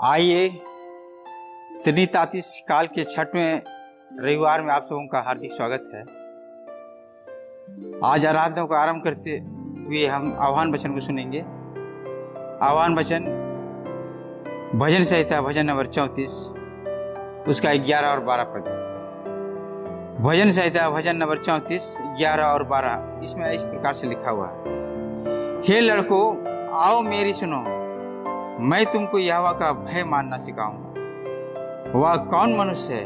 आइए त्रितातीस काल के छठवें रविवार में आप सबों का हार्दिक स्वागत है। आज आराधना को आरंभ करते हुए हम आह्वान वचन को सुनेंगे। आह्वान वचन भजन संहिता भजन नंबर 34 उसका 11 और 12 पद। भजन संहिता भजन नंबर 34 11 और 12 इसमें इस प्रकार से लिखा हुआ है। हे लड़कों, आओ मेरी सुनो, मैं तुमको यहोवा का भय मानना सिखाऊंगा। वह कौन मनुष्य है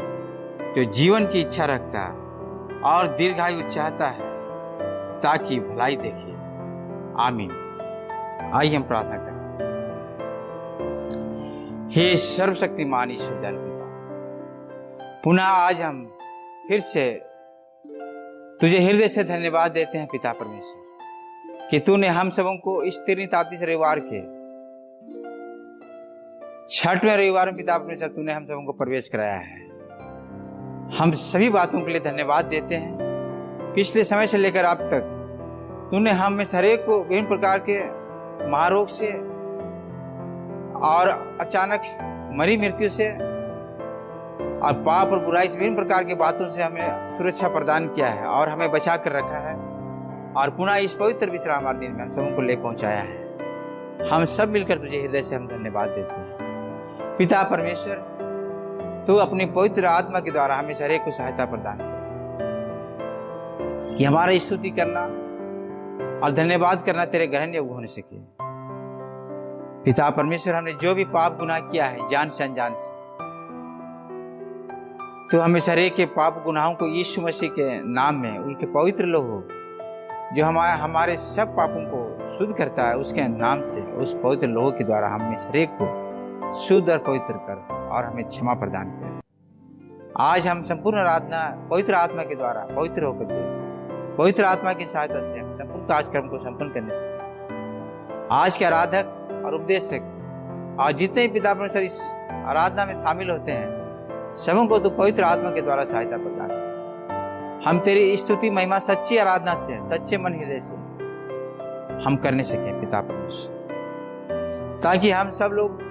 जो जीवन की इच्छा रखता और दीर्घायु चाहता है ताकि भलाई देखे। आमीन। आइए हम प्रार्थना करें। हे सर्वशक्तिमान ईश्वर दयालु पिता, पुनः आज हम फिर से तुझे हृदय से धन्यवाद देते हैं पिता परमेश्वर कि तूने हम सबों को इस 33 रविवार के छठवें रविवार में पिता परमेश्वर तूने हम सबों को प्रवेश कराया है। हम सभी बातों के लिए धन्यवाद देते हैं। पिछले समय से लेकर अब तक तूने हम में हर एक को विभिन्न प्रकार के महारोग से और अचानक मरी मृत्यु से और पाप और बुराई से विभिन्न प्रकार की बातों से हमें सुरक्षा प्रदान किया है और हमें बचा कर रखा है और पुनः इस पवित्र विश्राम दिन में हम सबों को ले पहुंचाया है। हम सब मिलकर तुझे हृदय से हम धन्यवाद देते हैं। पिता परमेश्वर, तू अपनी पवित्र आत्मा के द्वारा हमें हर एक को सहायता प्रदान कर कि हमारा स्तुति करना और धन्यवाद करना तेरे ग्रहण योग्य होने सके। पिता परमेश्वर, हमने जो भी पाप गुनाह किया है जान से अनजान से, तो हमें हर एक के पाप गुनाहों को यीशु मसीह के नाम में उनके पवित्र लोहो जो हमारे सब पापों को शुद्ध करता है उसके नाम से उस पवित्र लोहो के द्वारा हमें हर एक को शुद्ध और पवित्र कर और हमें क्षमा प्रदान कर। आज हम संपूर्ण आराधना पवित्र आत्मा के द्वारा पवित्र होकर के पवित्र आत्मा की सहायता से हम संपूर्ण कार्यक्रम को संपन्न करने से आज के आराधक और उपदेशक और जितने पिता परमेश्वर इस आराधना में शामिल होते हैं सबों को तो पवित्र आत्मा के द्वारा सहायता प्रदान कर। हम तेरी स्तुति महिमा सच्ची आराधना से सच्चे मन हृदय से हम करने सके पिता परमेश्वर, ताकि हम सब लोग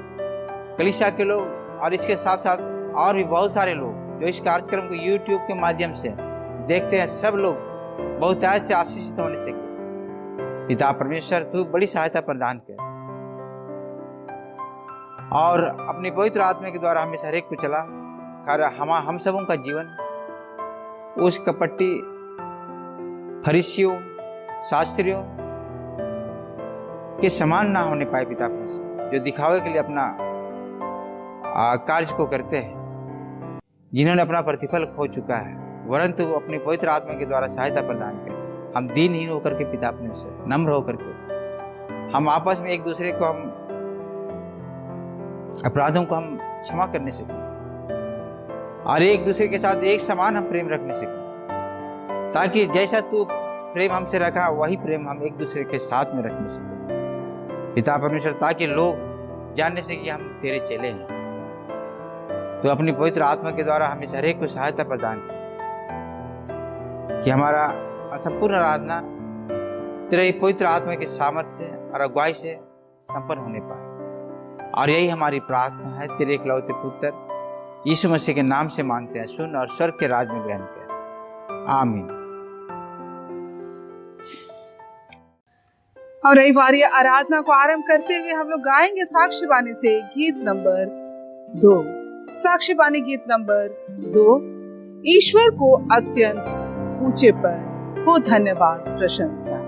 कलीसिया के लोग और इसके साथ साथ और भी बहुत सारे लोग जो इस कार्यक्रम को YouTube के माध्यम से देखते हैं सब लोग बहुत से आशीषित होने से पिता परमेश्वर तू बड़ी सहायता प्रदान कर और अपनी पवित्र आत्मा के द्वारा हमें हर एक को चला कर हम सबों का जीवन उस कपटी फरीसियों शास्त्रियों के समान ना होने पाए पिता परमेश्वर, जो दिखावे के लिए अपना कार्य को करते हैं, जिन्होंने अपना प्रतिफल खो चुका है, वरन तू अपनी पवित्र आत्मा के द्वारा सहायता प्रदान कर। हम दीनहीन होकर के पिता परमेश्वर नम्र होकर के हम आपस में एक दूसरे को हम अपराधों को हम क्षमा करने सके और एक दूसरे के साथ एक समान हम प्रेम रखने सके, ताकि जैसा तू प्रेम हमसे रखा वही प्रेम हम एक दूसरे के साथ में रखने सके पिता परमेश्वर, ताकि लोग जानने से कि हम तेरे चेले हैं। तो अपनी पवित्र आत्मा के द्वारा हमें हर एक को सहायता प्रदान कर कि हमारा संपूर्ण आराधना तेरे पवित्र आत्मा की सामर्थ्य से और अगुवाई से संपन्न होने पाए। और यही हमारी प्रार्थना है तेरे इकलौते पुत्र यीशु मसीह के नाम से मांगते हैं, सुन और स्वर्ग के राज में ग्रहण कर। आमीन। और रविवारी आराधना को आरंभ करते हुए हम लोग गाएंगे साक्ष्य बानी से गीत नंबर 2। साक्ष्य बानी गीत नंबर 2। ईश्वर को अत्यंत ऊंचे पर हो धन्यवाद प्रशंसा।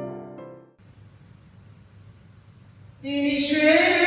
परमेश्वर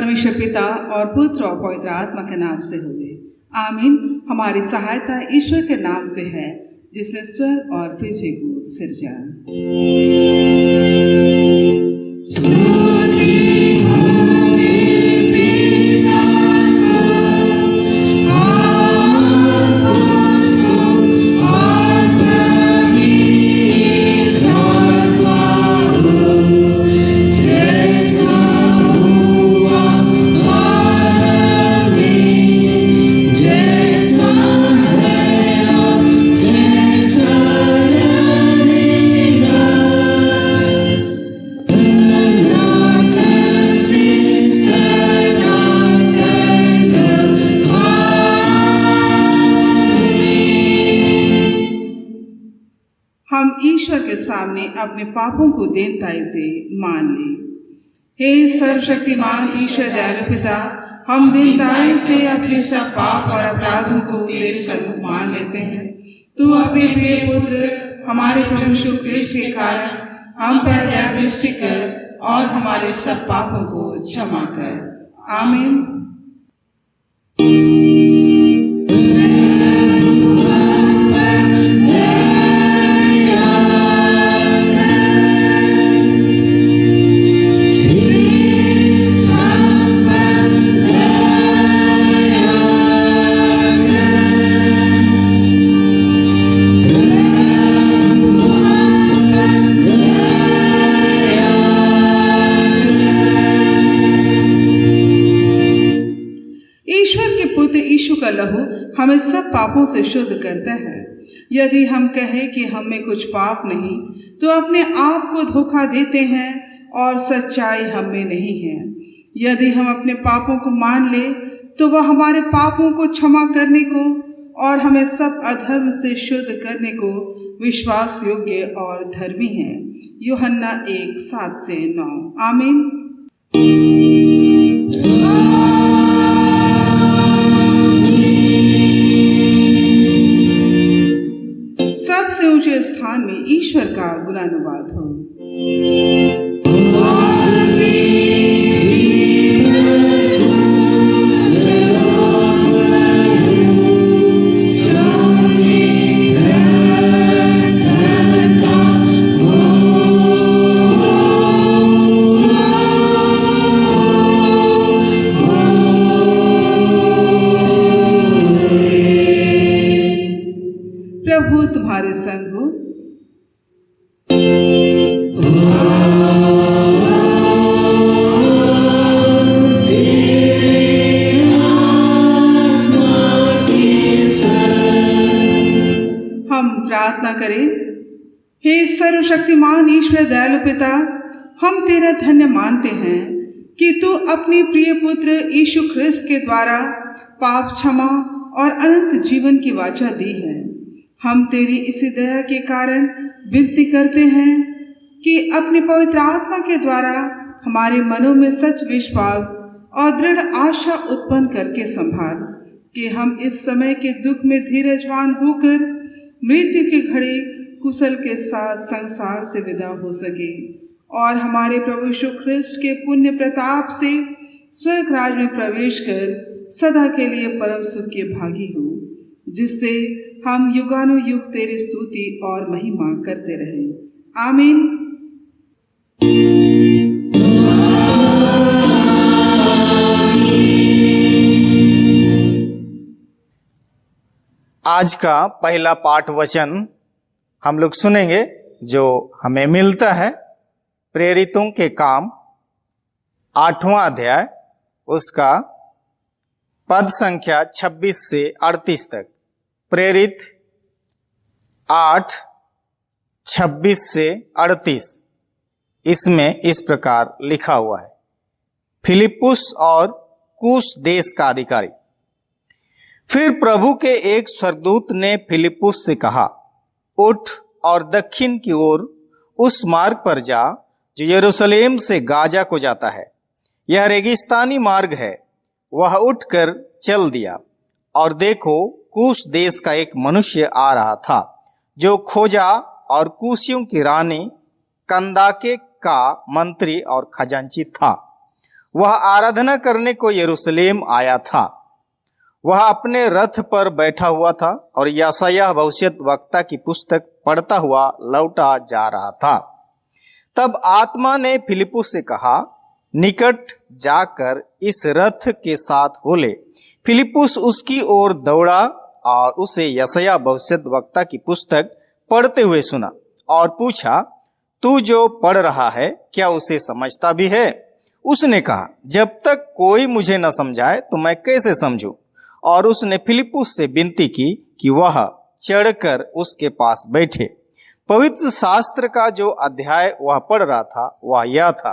परमेश्वर पिता और पुत्र और पवित्र आत्मा के नाम से हुए, आमीन। हमारी सहायता ईश्वर के नाम से है, जिसने स्वर्ग और पृथ्वी को सिरजा। सामने अपने पापों को दीनताई से मान ले। हे सर्वशक्तिमान ईश्वर दयालु पिता, हम दीनताई से अपने सब पाप और अपराधों को तेरे सम्मुख मान लेते हैं। तू अपने प्रिय पुत्र हमारे प्रभु यीशु क्रिस्त के कारण हम पर दया दृष्टि कर और हमारे सब पापों को क्षमा कर, आमीन। हमें सब पापों से शुद्ध करता है। यदि हम कहें कि हम में कुछ पाप नहीं, तो अपने आप को धोखा देते हैं और सच्चाई हम में नहीं है। यदि हम अपने पापों को मान ले, तो वह हमारे पापों को क्षमा करने को और हमें सब अधर्म से शुद्ध करने को विश्वास योग्य और धर्मी है। यूहन्ना 1:7-9, आमीन। ऊंचे स्थान में ईश्वर का गुणानुवाद हो। प्रभु तुम्हारे संग हो। हम प्रार्थना करें। हे सर्वशक्तिमान ईश्वर दयालु पिता, हम तेरा धन्य मानते हैं कि तू अपने प्रिय पुत्र यीशु ख्रिस्त के द्वारा पाप क्षमा और अनंत जीवन की वाचा दी है। हम तेरी इसी दया के कारण विनती करते हैं कि अपने पवित्र आत्मा के द्वारा हमारे मनों में सच विश्वास और दृढ़ आशा उत्पन्न करके संभाल कि हम इस समय के दुख में धीरजवान होकर मृत्यु की घड़ी कुशल के साथ संसार से विदा हो सके और हमारे प्रभु यीशु ख्रिस्त के पुण्य प्रताप से स्वर्ग राज में प्रवेश कर सदा के लिए परम सुख के भागी हो, जिससे हम युगानुयुग तेरी स्तुति और महिमा करते रहे, आमीन। आज का पहला पाठ वचन हम लोग सुनेंगे जो हमें मिलता है प्रेरितों के काम 8वां अध्याय, उसका पद संख्या 26 से 38 तक। प्रेरित 8:26 से 38, इसमें इस प्रकार लिखा हुआ है। फिलिप्पुस और कूश देश का अधिकारी। फिर प्रभु के एक स्वर्गदूत ने फिलिप्पुस से कहा, उठ और दक्षिण की ओर उस मार्ग पर जा जो यरूशलेम से गाजा को जाता है। यह रेगिस्तानी मार्ग है। वह उठकर चल दिया और देखो, कूश देश का एक मनुष्य आ रहा था जो खोजा और कूशियों की रानी कंदाके का मंत्री और खजांची था। वह आराधना करने को यरूशलेम आया था। वह अपने रथ पर बैठा हुआ था और यशायाह भविष्यद्वक्ता की पुस्तक पढ़ता हुआ लौटा जा रहा था। तब आत्मा ने फिलिप्पुस से कहा, निकट जाकर इस रथ के साथ हो ले। फिलिप्पुस उसकी ओर दौड़ा और उसे यशायाह भविष्यद्वक्ता की पुस्तक पढ़ते हुए सुना और पूछा, तू जो पढ़ रहा है क्या उसे समझता भी है? उसने कहा, जब तक कोई मुझे न समझाए तो मैं कैसे समझूं? और उसने फिलिप्पुस से विनती की कि वह चढ़कर उसके पास बैठे। पवित्र शास्त्र का जो अध्याय वह पढ़ रहा था वह यह था,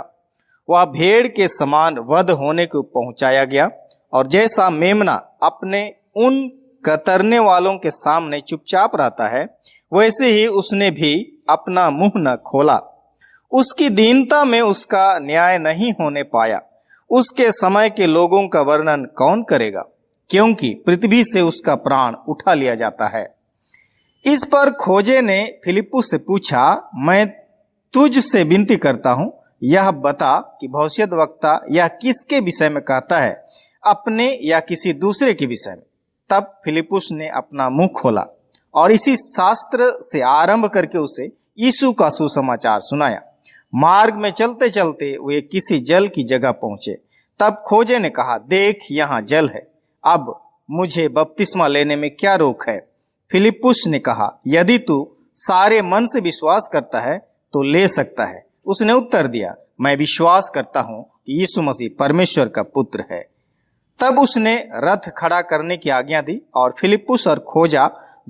वह भेड़ के समान वध होने को पहुंचाया गया और जैसा मेमना अपने उन कतरने वालों के सामने चुपचाप रहता है, वैसे ही उसने भी अपना मुंह न खोला। उसकी दीनता में उसका न्याय नहीं होने पाया। उसके समय के लोगों का वर्णन कौन करेगा, क्योंकि पृथ्वी से उसका प्राण उठा लिया जाता है। इस पर खोजे ने फिलिप्पुस से पूछा, मैं तुझ से विनती करता हूं, यह बता कि भविष्यद्वक्ता यह किसके विषय में कहता है, अपने या किसी दूसरे के विषय में? तब फिलिप्पुस ने अपना मुंह खोला और इसी शास्त्र से आरंभ करके उसे यीशु का सुसमाचार सुनाया। मार्ग में चलते चलते वे किसी जल की जगह पहुंचे। तब खोजे ने कहा, देख यहाँ जल है, अब मुझे बपतिस्मा लेने में क्या रोक है? फिलिप्पुस ने कहा, यदि तू सारे मन से विश्वास करता है तो ले सकता है। उसने उत्तर दिया, मैं विश्वास करता हूं कि यीशु मसीह परमेश्वर का पुत्र है। तब उसने रथ खड़ा करने की आज्ञा दी और फिलिप्पुस और खोजा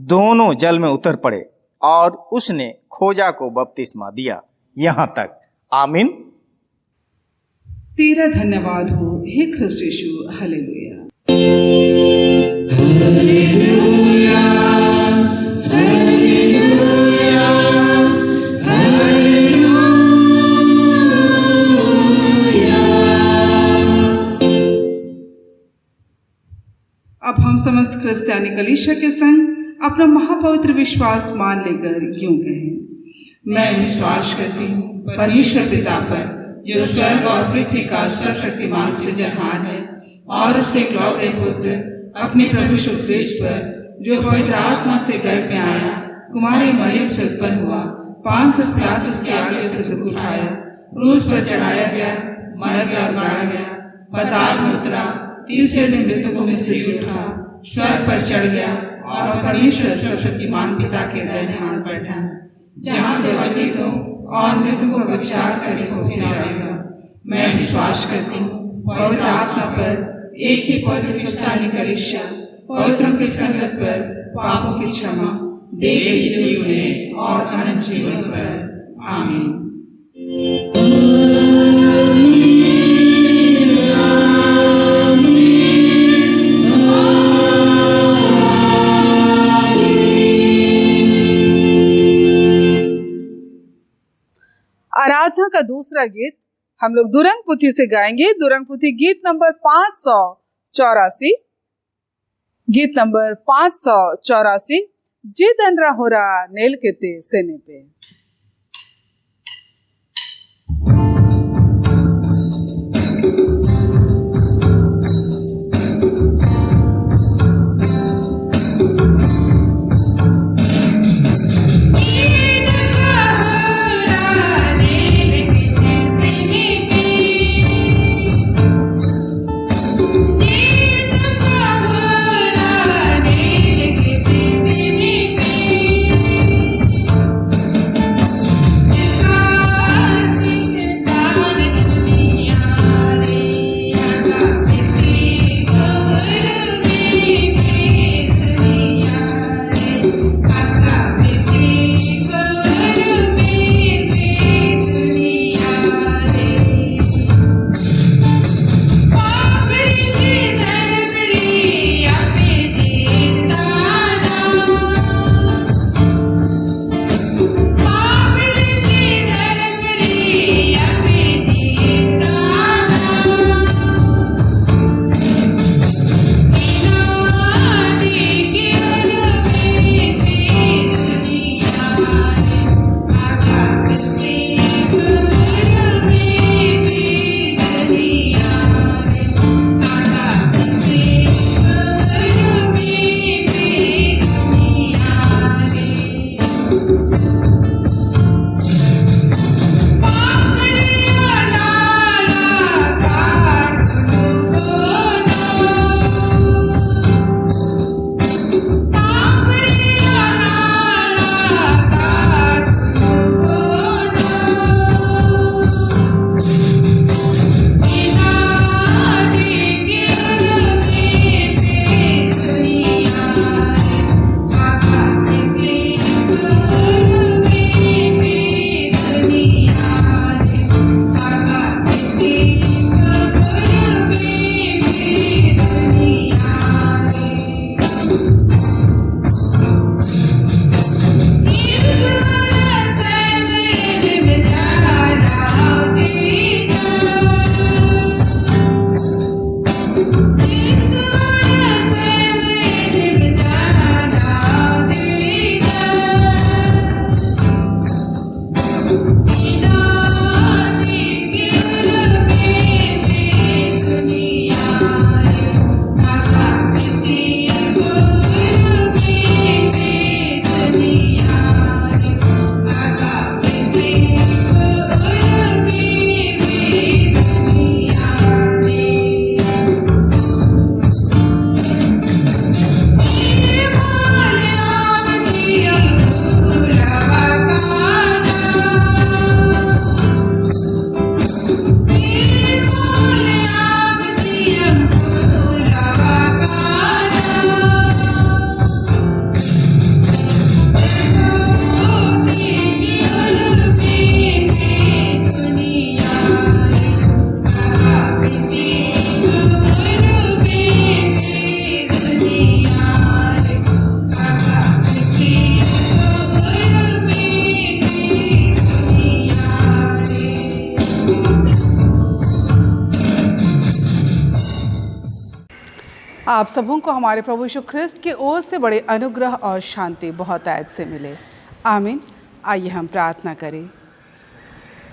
दोनों जल में उतर पड़े और उसने खोजा को बपतिस्मा दिया। यहाँ तक। आमीन। तेरा धन्यवाद हो हे ख्रिस्त यीशु। हालेलुया। अब हम समस्त क्रिस्तियानी कलीसिया के संग अपना महापवित्र विश्वास मान लेकर यूं कहें, मैं विश्वास करती हूँ परमेश्वर पिता पर, जो स्वर्ग और पृथ्वी का सर्वशक्तिमान सृजनहार है, और उससे इकलौते पुत्र अपने प्रभु यीशु क्रिस्त पर, जो पवित्र आत्मा से गर्भ में आया, कुमारी मरियम से उत्पन्न हुआ, पांतियुस पिलातुस के आगे से दुख उठाया, क्रूस पर चढ़ाया गया, मर गया और गाड़ा गया, पाताल में उतरा, तीसरे दिन मृतकों में से उठा, स्वर्ग पर चढ़ गया और परमेश्वर सर्वशक्तिमान पिता के दाहिने हाथ बैठा, जहाँ से जीवितों और मृतकों का विचार करने को फिर आएगा। मैं विश्वास करती हूँ पवित्र आत्मा पर, एक ही पवित्र क्रिस्तियानी कलीसिया, पवित्रों की संगत पर, पापों की क्षमा, देह जीवन और अनंत जीवन पर। आमीन। आराधना का दूसरा गीत हम लोग दुरंग पुथी से गाएंगे। दुरंग पुथी गीत नंबर 584। गीत नंबर 584, जिदन रहोरा नेल केते सेने पे। आप सबों को हमारे प्रभु यीशु ख्रिस्त की ओर से बड़े अनुग्रह और शांति बहुत आयत से मिले। आमीन। आइए हम प्रार्थना करें।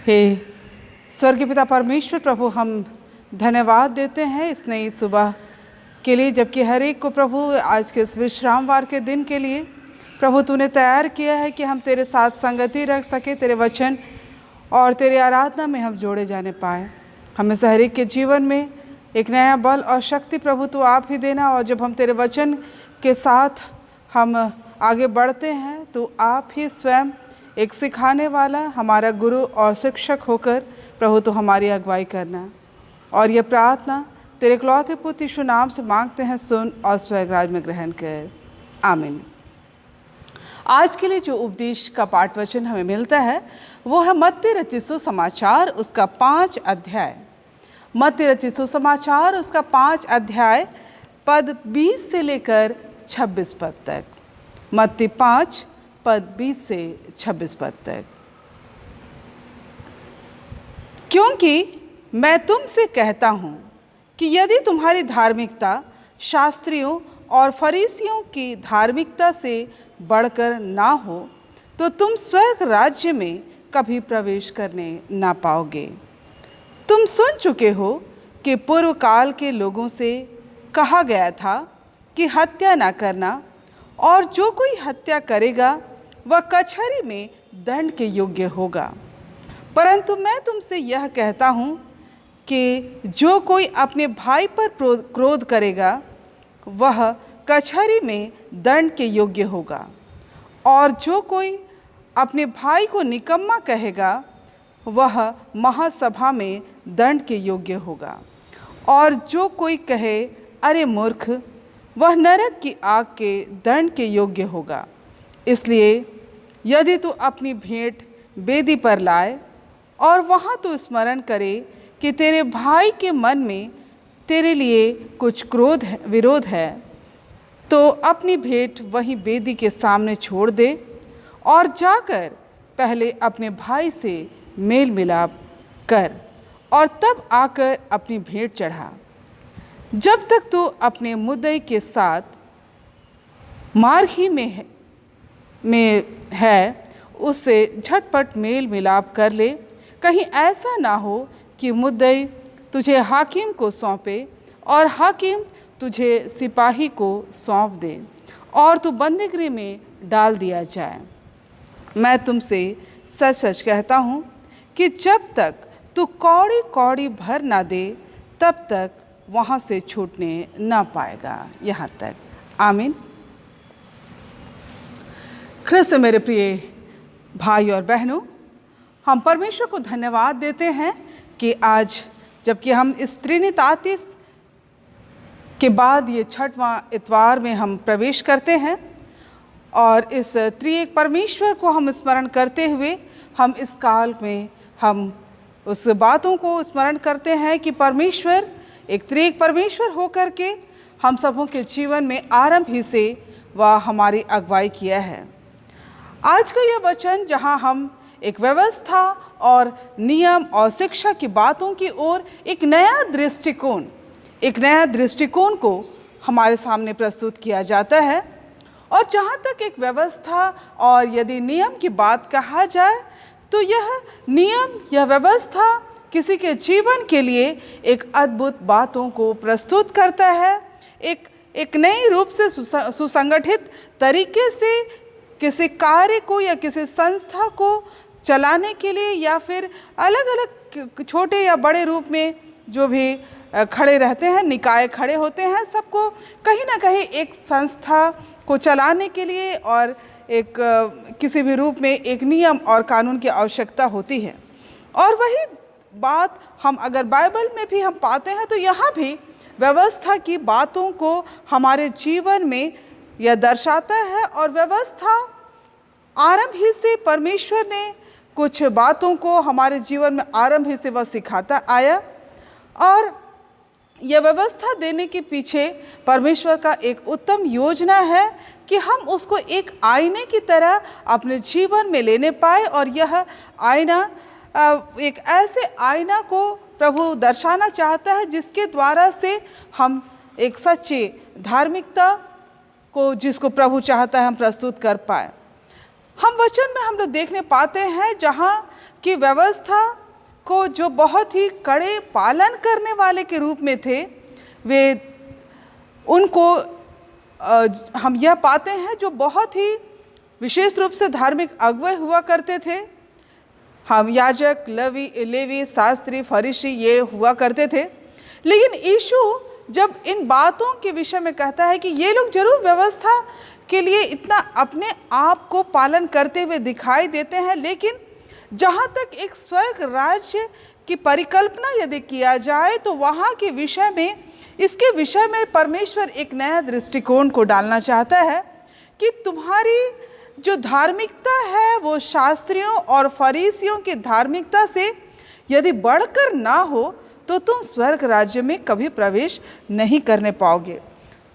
हे स्वर्गीय पिता परमेश्वर प्रभु, हम धन्यवाद देते हैं इस नई सुबह के लिए, जबकि हर एक को प्रभु आज के इस विश्रामवार के दिन के लिए प्रभु तूने तैयार किया है कि हम तेरे साथ संगति रख सके, तेरे वचन और तेरे आराधना में हम जोड़े जाने पाए। हमें से हर एक के जीवन में एक नया बल और शक्ति प्रभु तू आप ही देना, और जब हम तेरे वचन के साथ हम आगे बढ़ते हैं तो आप ही स्वयं एक सिखाने वाला हमारा गुरु और शिक्षक होकर प्रभु तो हमारी अगुवाई करना। और ये प्रार्थना तेरे इकलौते पुत्र यीशु नाम से मांगते हैं, सुन और स्वर्गराज में ग्रहण कर। आमीन। आज के लिए जो उपदेश का पाठ वचन हमें मिलता है वो है मत्ती रचित सुसमाचार उसका 5 अध्याय। मत्ती रचित सुसमाचार उसका 5 अध्याय पद 20 से लेकर 26 पद तक। मत्ती 5 पद 20 से 26 पद तक। क्योंकि मैं तुमसे कहता हूँ कि यदि तुम्हारी धार्मिकता शास्त्रियों और फरीसियों की धार्मिकता से बढ़कर ना हो तो तुम स्वर्ग राज्य में कभी प्रवेश करने ना पाओगे। तुम सुन चुके हो कि पूर्व काल के लोगों से कहा गया था कि हत्या ना करना, और जो कोई हत्या करेगा वह कचहरी में दंड के योग्य होगा। परंतु मैं तुमसे यह कहता हूँ कि जो कोई अपने भाई पर क्रोध करेगा वह कचहरी में दंड के योग्य होगा, और जो कोई अपने भाई को निकम्मा कहेगा वह महासभा में दंड के योग्य होगा, और जो कोई कहे अरे मूर्ख, वह नरक की आग के दंड के योग्य होगा। इसलिए यदि तू अपनी भेंट वेदी पर लाए और वहाँ तू स्मरण करे कि तेरे भाई के मन में तेरे लिए कुछ विरोध है, तो अपनी भेंट वहीं वेदी के सामने छोड़ दे और जाकर पहले अपने भाई से मेल मिलाप कर और तब आकर अपनी भेंट चढ़ा। जब तक तू अपने मुद्दई के साथ मार्ग ही में है उससे झटपट मेल मिलाप कर ले। कहीं ऐसा ना हो कि मुद्दई तुझे हाकिम को सौंपे और हाकिम तुझे सिपाही को सौंप दे और तू बंदीगृह में डाल दिया जाए। मैं तुमसे सच सच कहता हूँ कि जब तक तू कौड़ी कौड़ी भर ना दे तब तक वहाँ से छूटने ना पाएगा। यहाँ तक। आमीन। ख्रिस्त मेरे प्रिय भाई और बहनों, हम परमेश्वर को धन्यवाद देते हैं कि आज जबकि हम इस त्रिनितातीस के बाद ये 6वां इतवार में हम प्रवेश करते हैं और इस त्रिएक परमेश्वर को हम स्मरण करते हुए हम इस काल में हम उस बातों को स्मरण करते हैं कि परमेश्वर एक त्रिएक परमेश्वर होकर के हम सबों के जीवन में आरंभ ही से वह हमारी अगुवाई किया है। आज का यह वचन जहां हम एक व्यवस्था और नियम और शिक्षा की बातों की ओर एक नया दृष्टिकोण को हमारे सामने प्रस्तुत किया जाता है। और जहाँ तक एक व्यवस्था और यदि नियम की बात कहा जाए तो यह नियम, यह व्यवस्था किसी के जीवन के लिए एक अद्भुत बातों को प्रस्तुत करता है। एक नए रूप से सुसंगठित तरीके से किसी कार्य को या किसी संस्था को चलाने के लिए या फिर अलग अलग छोटे या बड़े रूप में जो भी खड़े रहते हैं, निकाय खड़े होते हैं, सबको कहीं ना कहीं एक संस्था को चलाने के लिए और एक किसी भी रूप में एक नियम और कानून की आवश्यकता होती है। और वही बात हम अगर बाइबल में भी हम पाते हैं तो यहाँ भी व्यवस्था की बातों को हमारे जीवन में यह दर्शाता है। और व्यवस्था आरंभ ही से परमेश्वर ने कुछ बातों को हमारे जीवन में आरंभ ही से वह सिखाता आया, और यह व्यवस्था देने के पीछे परमेश्वर का एक उत्तम योजना है कि हम उसको एक आईने की तरह अपने जीवन में लेने पाए। और यह आईना एक ऐसे आईना को प्रभु दर्शाना चाहता है जिसके द्वारा से हम एक सच्चे धार्मिकता को जिसको प्रभु चाहता है हम प्रस्तुत कर पाए। हम वचन में हम लोग देखने पाते हैं जहाँ की व्यवस्था को जो बहुत ही कड़े पालन करने वाले के रूप में थे, वे उनको हम यह पाते हैं जो बहुत ही विशेष रूप से धार्मिक अगुवे हुआ करते थे। हम याजक, लेवी, शास्त्री, फरीसी ये हुआ करते थे। लेकिन यीशु जब इन बातों के विषय में कहता है कि ये लोग जरूर व्यवस्था के लिए इतना अपने आप को पालन करते हुए दिखाई देते हैं, लेकिन जहाँ तक एक स्वर्ग राज्य की परिकल्पना यदि किया जाए तो वहाँ के विषय में, इसके विषय में परमेश्वर एक नया दृष्टिकोण को डालना चाहता है कि तुम्हारी जो धार्मिकता है वो शास्त्रियों और फरीसियों की धार्मिकता से यदि बढ़कर ना हो तो तुम स्वर्ग राज्य में कभी प्रवेश नहीं करने पाओगे।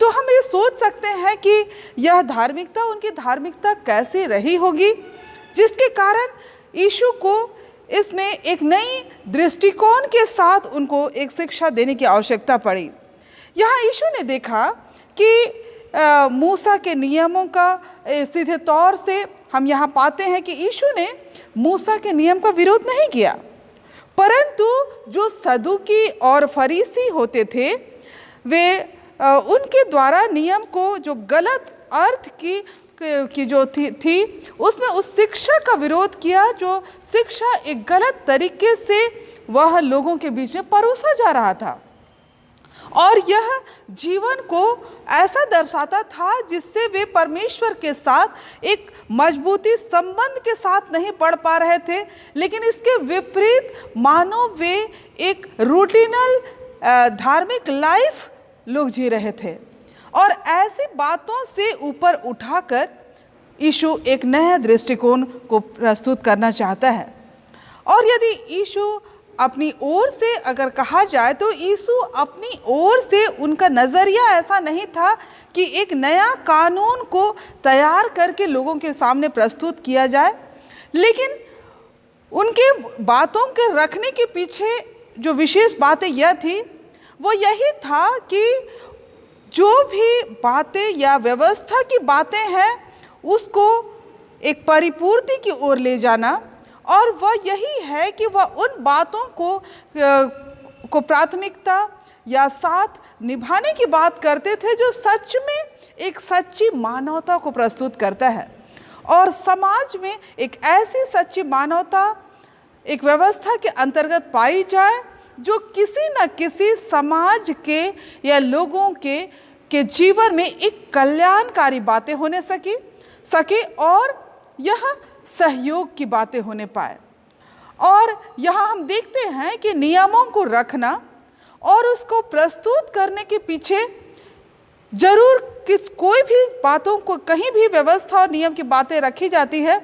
तो हम ये सोच सकते हैं कि यह धार्मिकता, उनकी धार्मिकता कैसी रही होगी, जिसके कारण यीशु को इसमें एक नई दृष्टिकोण के साथ उनको एक शिक्षा देने की आवश्यकता पड़ी। यहाँ यीशु ने देखा कि मूसा के नियमों का सीधे तौर से हम यहाँ पाते हैं कि यीशु ने मूसा के नियम का विरोध नहीं किया, परंतु जो सदूकी और फरीसी होते थे वे उनके द्वारा नियम को जो गलत अर्थ की जो थी उसमें उस शिक्षा का विरोध किया, जो शिक्षा एक गलत तरीके से वह लोगों के बीच में परोसा जा रहा था और यह जीवन को ऐसा दर्शाता था जिससे वे परमेश्वर के साथ एक मजबूती संबंध के साथ नहीं पढ़ पा रहे थे, लेकिन इसके विपरीत मानो वे एक रूटीनल धार्मिक लाइफ लोग जी रहे थे। और ऐसी बातों से ऊपर उठाकर यीशु एक नया दृष्टिकोण को प्रस्तुत करना चाहता है। और यदि यीशु अपनी ओर से अगर कहा जाए तो यीशु अपनी ओर से उनका नज़रिया ऐसा नहीं था कि एक नया कानून को तैयार करके लोगों के सामने प्रस्तुत किया जाए, लेकिन उनके बातों के रखने के पीछे जो विशेष बातें यह थी वो यही था कि जो भी बातें या व्यवस्था की बातें हैं उसको एक परिपूर्ति की ओर ले जाना, और वह यही है कि वह उन बातों को प्राथमिकता या साथ निभाने की बात करते थे जो सच में एक सच्ची मानवता को प्रस्तुत करता है। और समाज में एक ऐसी सच्ची मानवता एक व्यवस्था के अंतर्गत पाई जाए जो किसी न किसी समाज के या लोगों के जीवन में एक कल्याणकारी बातें होने सके और यह सहयोग की बातें होने पाए। और यहाँ हम देखते हैं कि नियमों को रखना और उसको प्रस्तुत करने के पीछे जरूर कोई भी बातों को कहीं भी व्यवस्था और नियम की बातें रखी जाती है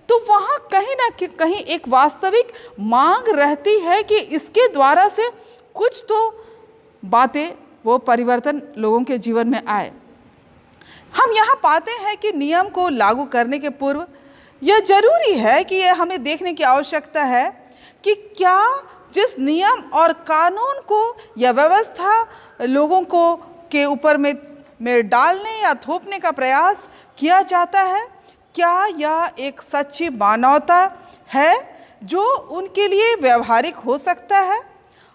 तो वहाँ कहीं ना कहीं एक वास्तविक मांग रहती है कि इसके द्वारा से कुछ तो बातें वो परिवर्तन लोगों के जीवन में आए। हम यहाँ पाते हैं कि नियम को लागू करने के पूर्व यह जरूरी है कि यह हमें देखने की आवश्यकता है कि क्या जिस नियम और कानून को या व्यवस्था लोगों को के ऊपर में डालने या थोपने का प्रयास किया जाता है, क्या यह एक सच्ची मानवता है जो उनके लिए व्यवहारिक हो सकता है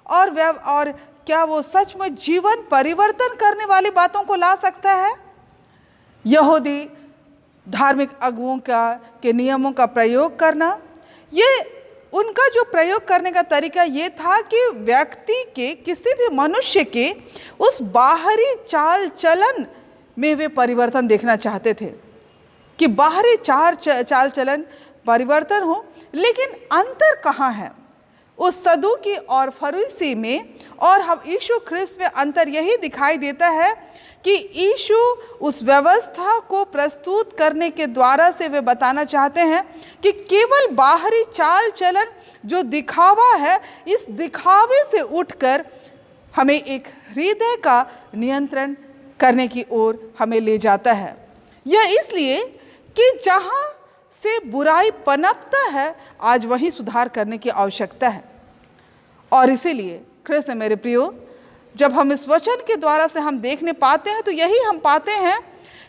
और क्या वो सच में जीवन परिवर्तन करने वाली बातों को ला सकता है। यहूदी धार्मिक अगुओं के नियमों का प्रयोग करना, ये उनका जो प्रयोग करने का तरीका ये था कि व्यक्ति के किसी भी मनुष्य के उस बाहरी चाल चलन में वे परिवर्तन देखना चाहते थे कि बाहरी चाल चलन परिवर्तन हो, लेकिन अंतर कहाँ है उस सदूकी और फरीसी में और हम यीशु ख्रिस्त में अंतर यही दिखाई देता है कि यीशु उस व्यवस्था को प्रस्तुत करने के द्वारा से वे बताना चाहते हैं कि केवल बाहरी चाल चलन जो दिखावा है, इस दिखावे से उठकर हमें एक हृदय का नियंत्रण करने की ओर हमें ले जाता है। यह इसलिए कि जहाँ से बुराई पनपता है आज वहीं सुधार करने की आवश्यकता है। और इसीलिए ख्रिस्त मेरे प्रियो, जब हम इस वचन के द्वारा से हम देखने पाते हैं तो यही हम पाते हैं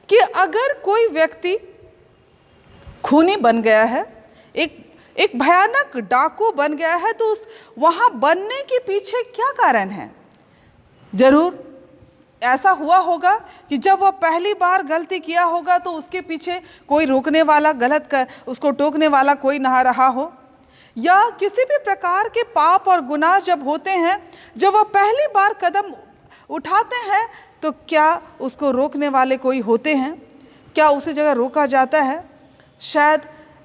कि अगर कोई व्यक्ति खूनी बन गया है, एक भयानक डाकू बन गया है, तो उस वहाँ बनने के पीछे क्या कारण है? जरूर ऐसा हुआ होगा कि जब वह पहली बार गलती किया होगा तो उसके पीछे कोई रोकने वाला, उसको टोकने वाला कोई ना रहा हो, या किसी भी प्रकार के पाप और गुनाह जब होते हैं, जब वह पहली बार कदम उठाते हैं तो क्या उसको रोकने वाले कोई होते हैं? क्या उसे जगह रोका जाता है? शायद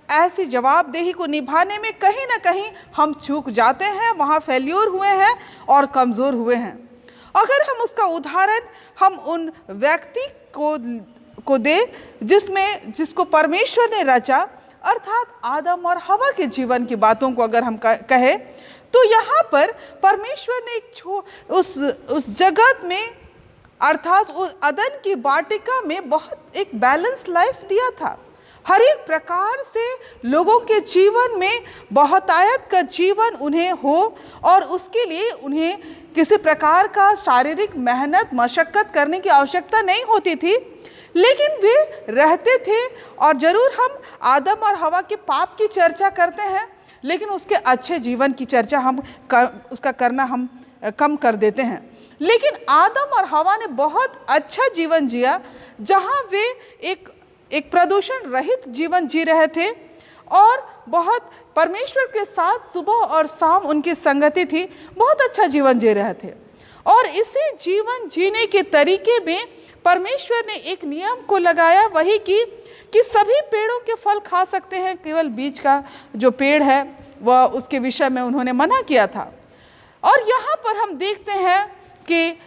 ऐसी जवाबदेही को निभाने में कहीं ना कहीं हम चूक जाते हैं, वहाँ फेल्योर हुए हैं और कमज़ोर हुए हैं। अगर हम उसका उदाहरण हम उन व्यक्ति को दे जिसको परमेश्वर ने रचा, अर्थात आदम और हवा के जीवन की बातों को अगर हम कहें, तो यहाँ पर परमेश्वर ने उस जगत में, अर्थात उस अदन की वाटिका में बहुत एक बैलेंस लाइफ दिया था। हर एक प्रकार से लोगों के जीवन में बहुतायत का जीवन उन्हें हो, और उसके लिए उन्हें किसी प्रकार का शारीरिक मेहनत मशक्क़त करने की आवश्यकता नहीं होती थी, लेकिन वे रहते थे। और ज़रूर हम आदम और हवा के पाप की चर्चा करते हैं, लेकिन उसके अच्छे जीवन की चर्चा उसका करना हम कम कर देते हैं। लेकिन आदम और हवा ने बहुत अच्छा जीवन जिया, जहाँ वे एक प्रदूषण रहित जीवन जी रहे थे, और बहुत परमेश्वर के साथ सुबह और शाम उनकी संगति थी, बहुत अच्छा जीवन जी रहे थे। और इसी जीवन जीने के तरीके में परमेश्वर ने एक नियम को लगाया, वही कि सभी पेड़ों के फल खा सकते हैं, केवल बीज का जो पेड़ है वह उसके विषय में उन्होंने मना किया था। और यहाँ पर हम देखते हैं कि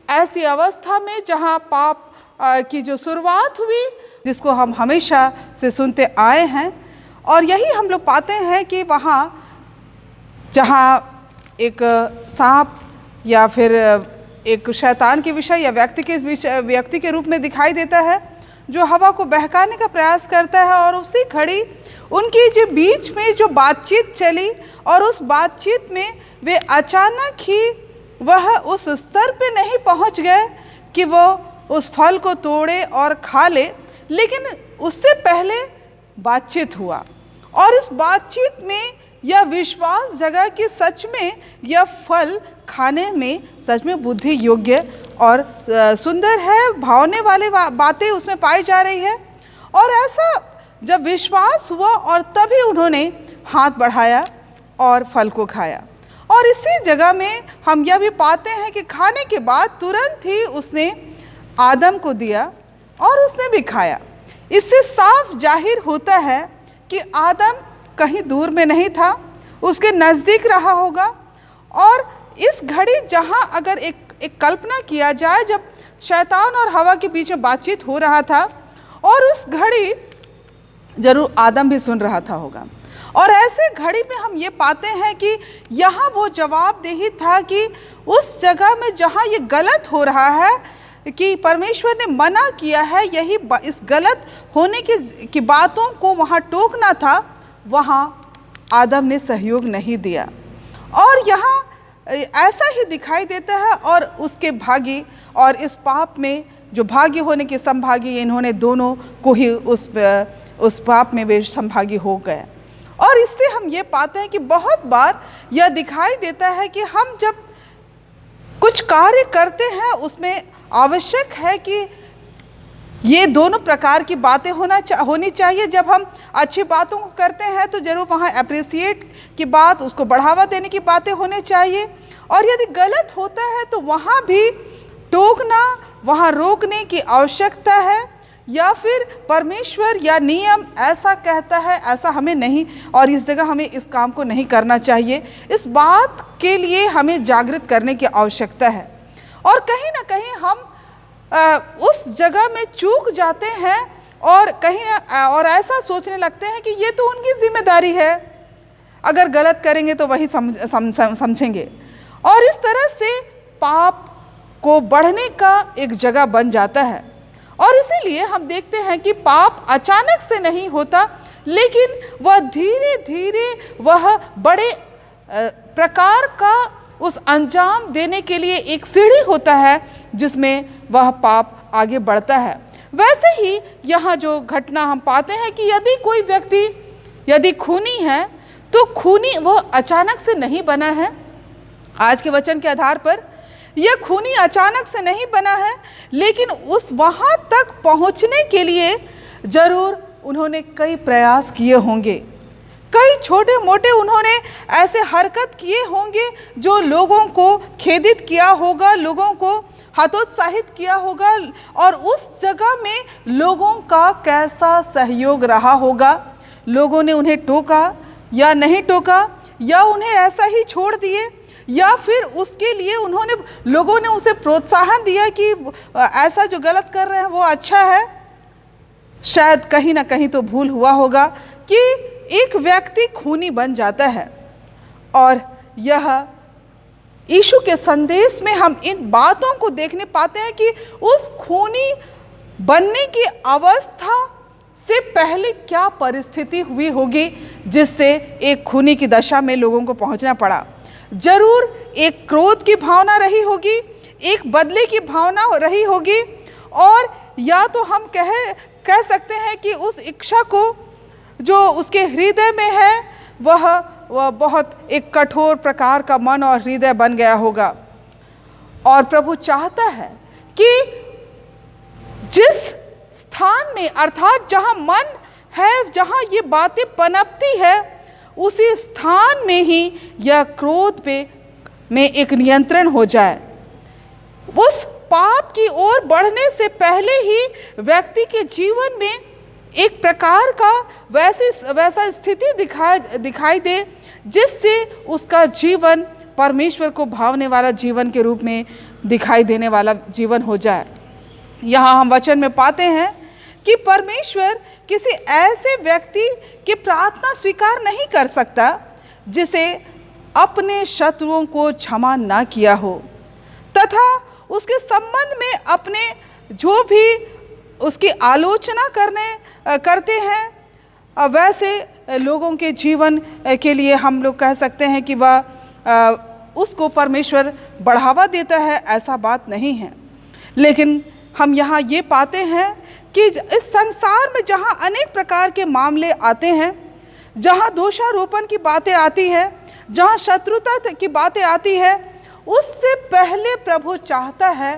ऐसी अवस्था में जहाँ पाप की जो शुरुआत हुई, जिसको हम हमेशा से सुनते आए हैं, और यही हम लोग पाते हैं कि वहाँ जहाँ एक सांप या फिर एक शैतान के विषय या व्यक्ति के रूप में दिखाई देता है, जो हवा को बहकाने का प्रयास करता है, और उसी घड़ी उनकी जो बीच में जो बातचीत चली, और उस बातचीत में वे अचानक ही वह उस स्तर पे नहीं पहुंच गए कि वो उस फल को तोड़े और खा ले, लेकिन उससे पहले बातचीत हुआ, और इस बातचीत में यह विश्वास जगा कि सच में यह फल खाने में सच में बुद्धि योग्य और सुंदर है, भावने वाले बातें उसमें पाई जा रही है। और ऐसा जब विश्वास हुआ, और तभी उन्होंने हाथ बढ़ाया और फल को खाया। और इसी जगह में हम यह भी पाते हैं कि खाने के बाद तुरंत ही उसने आदम को दिया और उसने भी खाया। इससे साफ जाहिर होता है कि आदम कहीं दूर में नहीं था, उसके नज़दीक रहा होगा। और इस घड़ी जहाँ अगर एक कल्पना किया जाए, जब शैतान और हवा के बीच में बातचीत हो रहा था, और उस घड़ी जरूर आदम भी सुन रहा था होगा। और ऐसे घड़ी में हम ये पाते हैं कि यहाँ वो जवाबदेही था कि उस जगह में जहाँ ये गलत हो रहा है, कि परमेश्वर ने मना किया है, यही इस गलत होने की बातों को वहाँ टोकना था, वहाँ आदम ने सहयोग नहीं दिया। और यहाँ ऐसा ही दिखाई देता है, और उसके भागी और इस पाप में जो भागी होने के संभागी, इन्होंने दोनों को ही उस पाप में वे संभागी हो गए। और इससे हम ये पाते हैं कि बहुत बार यह दिखाई देता है कि हम जब कुछ कार्य करते हैं, उसमें आवश्यक है कि ये दोनों प्रकार की बातें होनी चाहिए। जब हम अच्छी बातों को करते हैं तो जरूर वहाँ अप्रिसिएट की बात, उसको बढ़ावा देने की बातें होनी चाहिए। और यदि गलत होता है तो वहाँ भी टोकना, वहाँ रोकने की आवश्यकता है, या फिर परमेश्वर या नियम ऐसा कहता है, ऐसा हमें नहीं, और इस जगह हमें इस काम को नहीं करना चाहिए। इस बात के लिए हमें जागृत करने की आवश्यकता है। और कहीं ना कहीं हम उस जगह में चूक जाते हैं, और और ऐसा सोचने लगते हैं कि ये तो उनकी जिम्मेदारी है, अगर गलत करेंगे तो वही समझेंगे। और इस तरह से पाप को बढ़ने का एक जगह बन जाता है। और इसीलिए हम देखते हैं कि पाप अचानक से नहीं होता, लेकिन वह धीरे धीरे वह बड़े प्रकार का उस अंजाम देने के लिए एक सीढ़ी होता है जिसमें वह पाप आगे बढ़ता है। वैसे ही यहाँ जो घटना हम पाते हैं कि यदि कोई व्यक्ति यदि खूनी है तो खूनी वह अचानक से नहीं बना है। आज के वचन के आधार पर यह खूनी अचानक से नहीं बना है, लेकिन उस वहाँ तक पहुँचने के लिए जरूर उन्होंने कई प्रयास किए होंगे, कई छोटे मोटे उन्होंने ऐसे हरकत किए होंगे जो लोगों को खेदित किया होगा, लोगों को हतोत्साहित किया होगा, और उस जगह में लोगों का कैसा सहयोग रहा होगा। लोगों ने उन्हें टोका या नहीं टोका, या उन्हें ऐसा ही छोड़ दिए, या फिर उसके लिए लोगों ने उसे प्रोत्साहन दिया कि ऐसा जो गलत कर रहे हैं वो अच्छा है। शायद कहीं ना कहीं तो भूल हुआ होगा कि एक व्यक्ति खूनी बन जाता है। और यह यीशु के संदेश में हम इन बातों को देखने पाते हैं कि उस खूनी बनने की अवस्था से पहले क्या परिस्थिति हुई होगी जिससे एक खूनी की दशा में लोगों को पहुंचना पड़ा। जरूर एक क्रोध की भावना रही होगी, एक बदले की भावना रही होगी, और या तो हम कह सकते हैं कि उस इच्छा को जो उसके हृदय में है वह बहुत एक कठोर प्रकार का मन और हृदय बन गया होगा। और प्रभु चाहता है कि जिस स्थान में, अर्थात जहाँ मन है, जहाँ ये बातें पनपती है, उसी स्थान में ही यह क्रोध में एक नियंत्रण हो जाए। उस पाप की ओर बढ़ने से पहले ही व्यक्ति के जीवन में एक प्रकार का वैसा स्थिति दिखाई दे जिससे उसका जीवन परमेश्वर को भावने वाला जीवन के रूप में दिखाई देने वाला जीवन हो जाए। यहाँ हम वचन में पाते हैं कि परमेश्वर किसी ऐसे व्यक्ति की प्रार्थना स्वीकार नहीं कर सकता जिसे अपने शत्रुओं को क्षमा ना किया हो, तथा उसके संबंध में अपने जो भी उसकी आलोचना करते हैं वैसे लोगों के जीवन के लिए हम लोग कह सकते हैं कि वह उसको परमेश्वर बढ़ावा देता है, ऐसा बात नहीं है। लेकिन हम यहाँ ये पाते हैं कि इस संसार में जहाँ अनेक प्रकार के मामले आते हैं, जहाँ दोषारोपण की बातें आती है, जहाँ शत्रुता की बातें आती है, उससे पहले प्रभु चाहता है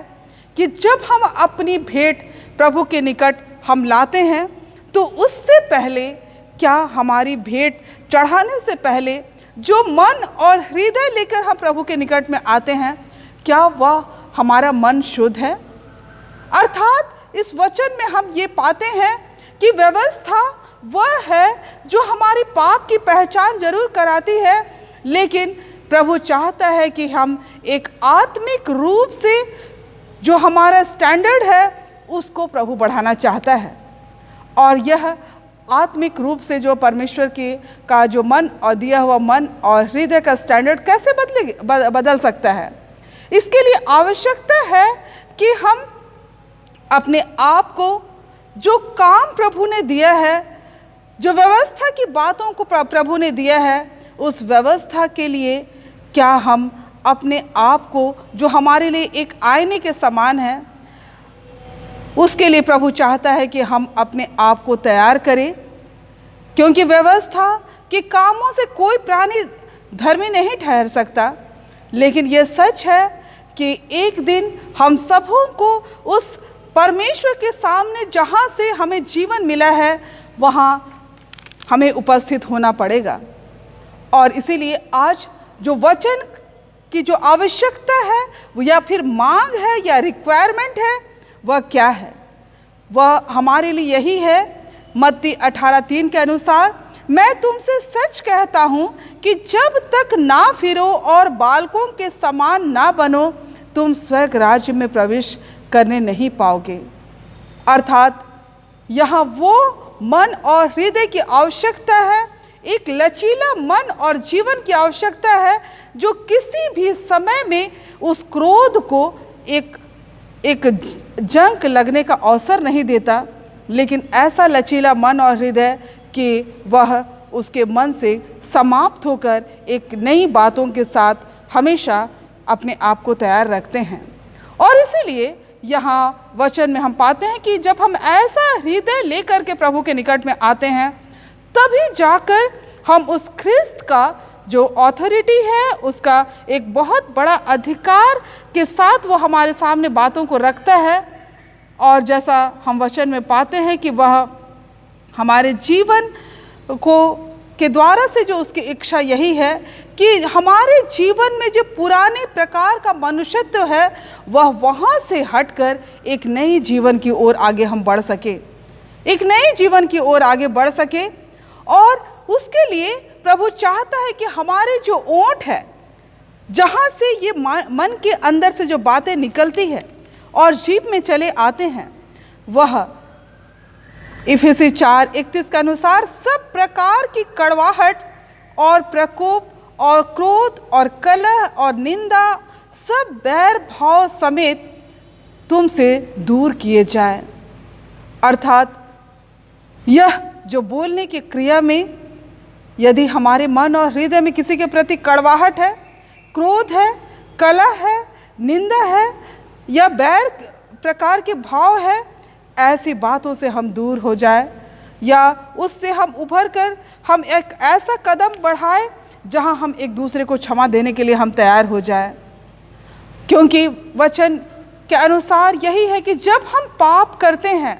कि जब हम अपनी भेंट प्रभु के निकट हम लाते हैं तो उससे पहले क्या हमारी भेंट चढ़ाने से पहले जो मन और हृदय लेकर हम प्रभु के निकट में आते हैं, क्या वह हमारा मन शुद्ध है। अर्थात इस वचन में हम ये पाते हैं कि व्यवस्था वह है जो हमारी पाप की पहचान जरूर कराती है, लेकिन प्रभु चाहता है कि हम एक आत्मिक रूप से जो हमारा स्टैंडर्ड है उसको प्रभु बढ़ाना चाहता है। और यह आत्मिक रूप से जो परमेश्वर का जो मन और दिया हुआ मन और हृदय का स्टैंडर्ड कैसे बदल सकता है। इसके लिए आवश्यकता है कि हम अपने आप को जो काम प्रभु ने दिया है, जो व्यवस्था की बातों को प्रभु ने दिया है, उस व्यवस्था के लिए क्या हम अपने आप को जो हमारे लिए एक आईने के समान है, उसके लिए प्रभु चाहता है कि हम अपने आप को तैयार करें। क्योंकि व्यवस्था के कामों से कोई प्राणी धर्मी नहीं ठहर सकता, लेकिन यह सच है कि एक दिन हम सबों को उस परमेश्वर के सामने जहाँ से हमें जीवन मिला है वहाँ हमें उपस्थित होना पड़ेगा। और इसीलिए आज जो वचन की जो आवश्यकता है वो या फिर मांग है या रिक्वायरमेंट है, वह क्या है? वह हमारे लिए यही है। मत्ती 18:3 के अनुसार, मैं तुमसे सच कहता हूँ कि जब तक ना फिरो और बालकों के समान ना बनो, तुम स्वर्ग राज्य में प्रवेश करने नहीं पाओगे। अर्थात यहाँ वो मन और हृदय की आवश्यकता है, एक लचीला मन और जीवन की आवश्यकता है जो किसी भी समय में उस क्रोध को एक जंक लगने का अवसर नहीं देता, लेकिन ऐसा लचीला मन और हृदय कि वह उसके मन से समाप्त होकर एक नई बातों के साथ हमेशा अपने आप को तैयार रखते हैं। और इसीलिए यहाँ वचन में हम पाते हैं कि जब हम ऐसा हृदय लेकर के प्रभु के निकट में आते हैं, तभी जाकर हम उस ख्रिस्त का जो ऑथोरिटी है, उसका एक बहुत बड़ा अधिकार के साथ वो हमारे सामने बातों को रखता है। और जैसा हम वचन में पाते हैं कि वह हमारे जीवन को के द्वारा से जो उसकी इच्छा यही है कि हमारे जीवन में जो पुराने प्रकार का मनुष्यत्व है, वह वहाँ से हटकर एक नई जीवन की ओर आगे हम बढ़ सके, एक नए जीवन की ओर आगे बढ़ सके। और उसके लिए प्रभु चाहता है कि हमारे जो ओंठ है, जहाँ से ये मन के अंदर से जो बातें निकलती है और जीभ में चले आते हैं, वह इफिसी 4:31 के अनुसार सब प्रकार की कड़वाहट और प्रकोप और क्रोध और कलह और निंदा, सब बैर भाव समेत तुमसे दूर किए जाए। अर्थात यह जो बोलने की क्रिया में यदि हमारे मन और हृदय में किसी के प्रति कड़वाहट है, क्रोध है, कलह है, निंदा है या बैर प्रकार के भाव है, ऐसी बातों से हम दूर हो जाए या उससे हम उभर कर हम एक ऐसा कदम बढ़ाए जहां हम एक दूसरे को क्षमा देने के लिए हम तैयार हो जाए। क्योंकि वचन के अनुसार यही है कि जब हम पाप करते हैं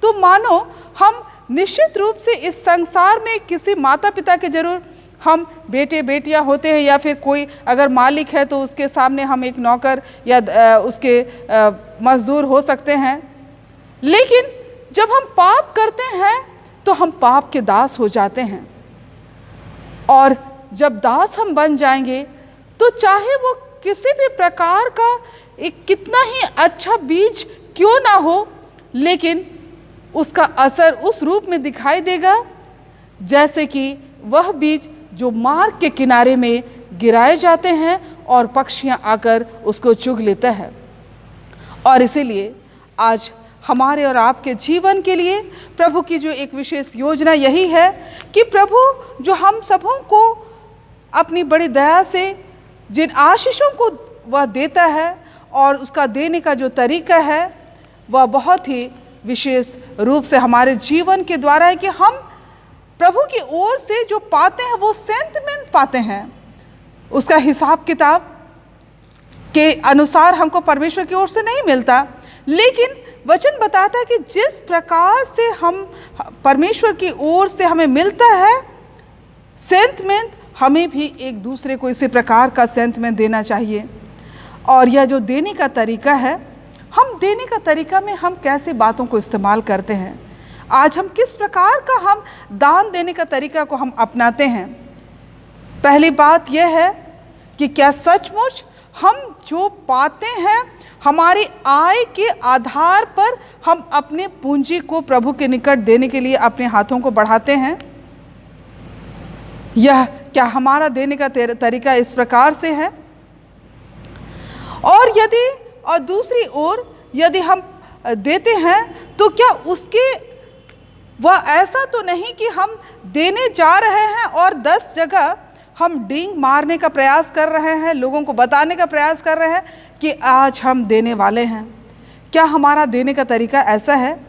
तो मानो हम निश्चित रूप से इस संसार में किसी माता पिता के जरूर हम बेटे बेटियां होते हैं, या फिर कोई अगर मालिक है तो उसके सामने हम एक नौकर या उसके मजदूर हो सकते हैं। लेकिन जब हम पाप करते हैं तो हम पाप के दास हो जाते हैं, और जब दास हम बन जाएंगे तो चाहे वो किसी भी प्रकार का एक कितना ही अच्छा बीज क्यों ना हो, लेकिन उसका असर उस रूप में दिखाई देगा जैसे कि वह बीज जो मार्ग के किनारे में गिराए जाते हैं और पक्षियां आकर उसको चुग लेता है। और इसीलिए आज हमारे और आपके जीवन के लिए प्रभु की जो एक विशेष योजना यही है कि प्रभु जो हम सबों को अपनी बड़ी दया से जिन आशीषों को वह देता है और उसका देने का जो तरीका है, वह बहुत ही विशेष रूप से हमारे जीवन के द्वारा है कि हम प्रभु की ओर से जो पाते हैं वो सेंटमेंट पाते हैं। उसका हिसाब किताब के अनुसार हमको परमेश्वर की ओर से नहीं मिलता, लेकिन वचन बताता है कि जिस प्रकार से हम परमेश्वर की ओर से हमें मिलता है सेंटमेंट, हमें भी एक दूसरे को इसी प्रकार का सेंटमेंट देना चाहिए। और यह जो देने का तरीका है, हम देने का तरीका में हम कैसे बातों को इस्तेमाल करते हैं, आज हम किस प्रकार का हम दान देने का तरीका को हम अपनाते हैं। पहली बात यह है कि क्या सचमुच हम जो पाते हैं हमारी आय के आधार पर हम अपने पूंजी को प्रभु के निकट देने के लिए अपने हाथों को बढ़ाते हैं। यह क्या हमारा देने का तरीका इस प्रकार से है। और दूसरी ओर यदि हम देते हैं तो क्या उसके वह ऐसा तो नहीं कि हम देने जा रहे हैं और 10 जगह हम डींग मारने का प्रयास कर रहे हैं, लोगों को बताने का प्रयास कर रहे हैं कि आज हम देने वाले हैं। क्या हमारा देने का तरीका ऐसा है,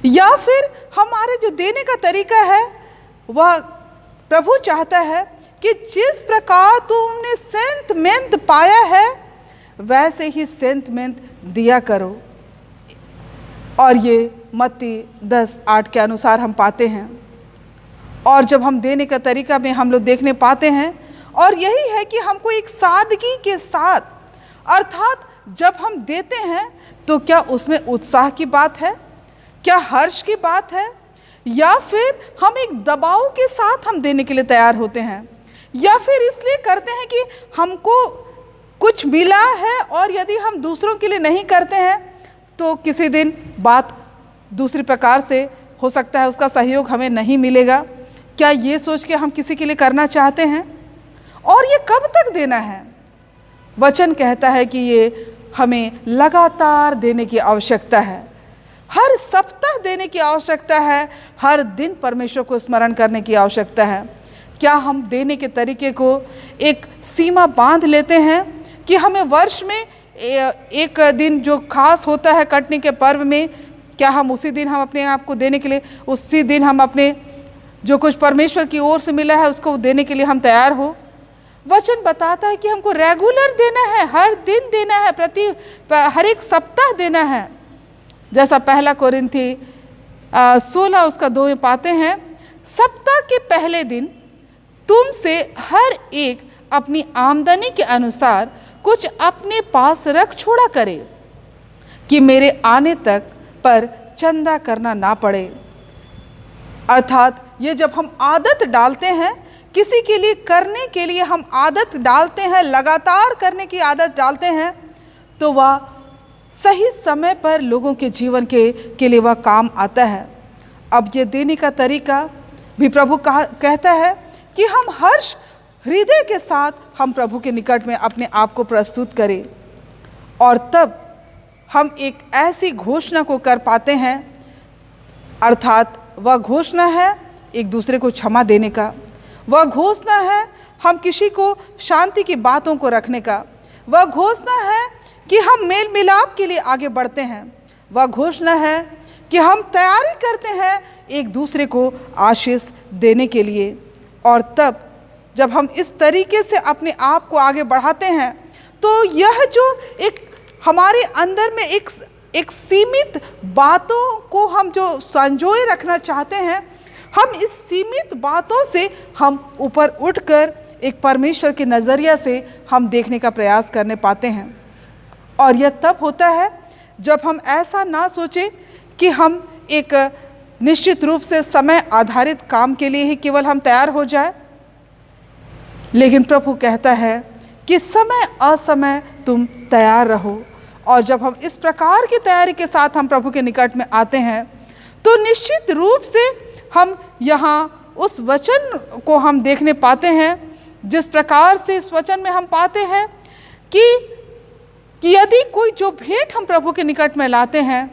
या फिर हमारे जो देने का तरीका है वह प्रभु चाहता है कि जिस प्रकार तुमने सेंटमेंट पाया है वैसे ही सेंटमेंट दिया करो। और ये मत्ती 10:8 के अनुसार हम पाते हैं। और जब हम देने का तरीका में हम लोग देखने पाते हैं, और यही है कि हमको एक सादगी के साथ, अर्थात जब हम देते हैं तो क्या उसमें उत्साह की बात है, क्या हर्ष की बात है, या फिर हम एक दबाव के साथ हम देने के लिए तैयार होते हैं, या फिर इसलिए करते हैं कि हमको कुछ मिला है और यदि हम दूसरों के लिए नहीं करते हैं तो किसी दिन बात दूसरी प्रकार से हो सकता है, उसका सहयोग हमें नहीं मिलेगा। क्या ये सोच के हम किसी के लिए करना चाहते हैं? और ये कब तक देना है? वचन कहता है कि ये हमें लगातार देने की आवश्यकता है, हर सप्ताह देने की आवश्यकता है, हर दिन परमेश्वर को स्मरण करने की आवश्यकता है। क्या हम देने के तरीके को एक सीमा बांध लेते हैं कि हमें वर्ष में एक दिन जो खास होता है कटनी के पर्व में, क्या हम उसी दिन हम अपने आप को देने के लिए, उसी दिन हम अपने जो कुछ परमेश्वर की ओर से मिला है उसको देने के लिए हम तैयार हो? वचन बताता है कि हमको रेगुलर देना है, हर दिन देना है, हर एक सप्ताह देना है। जैसा 1 कोरिन्थी 16 उसका 2 में पाते हैं, सप्ताह के पहले दिन तुमसे हर एक अपनी आमदनी के अनुसार कुछ अपने पास रख छोड़ा करे, कि मेरे आने तक पर चंदा करना ना पड़े। अर्थात ये जब हम आदत डालते हैं, किसी के लिए करने के लिए हम आदत डालते हैं, लगातार करने की आदत डालते हैं, तो वह सही समय पर लोगों के जीवन के लिए वह काम आता है। अब ये देने का तरीका भी प्रभु कहता है कि हम हर्ष हृदय के साथ हम प्रभु के निकट में अपने आप को प्रस्तुत करें, और तब हम एक ऐसी घोषणा को कर पाते हैं, अर्थात वह घोषणा है एक दूसरे को क्षमा देने का, वह घोषणा है हम किसी को शांति की बातों को रखने का, वह घोषणा है कि हम मेल मिलाप के लिए आगे बढ़ते हैं, वह घोषणा है कि हम तैयारी करते हैं एक दूसरे को आशीष देने के लिए। और तब जब हम इस तरीके से अपने आप को आगे बढ़ाते हैं, तो यह जो एक हमारे अंदर में एक सीमित बातों को हम जो संजोए रखना चाहते हैं, हम इस सीमित बातों से हम ऊपर उठकर एक परमेश्वर के नज़रिया से हम देखने का प्रयास करने पाते हैं। और यह तब होता है जब हम ऐसा ना सोचें कि हम एक निश्चित रूप से समय आधारित काम के लिए ही केवल हम तैयार हो जाए, लेकिन प्रभु कहता है कि समय असमय तुम तैयार रहो। और जब हम इस प्रकार की तैयारी के साथ हम प्रभु के निकट में आते हैं, तो निश्चित रूप से हम यहाँ उस वचन को हम देखने पाते हैं, जिस प्रकार से इस वचन में हम पाते हैं कि यदि कोई जो भेंट हम प्रभु के निकट में लाते हैं,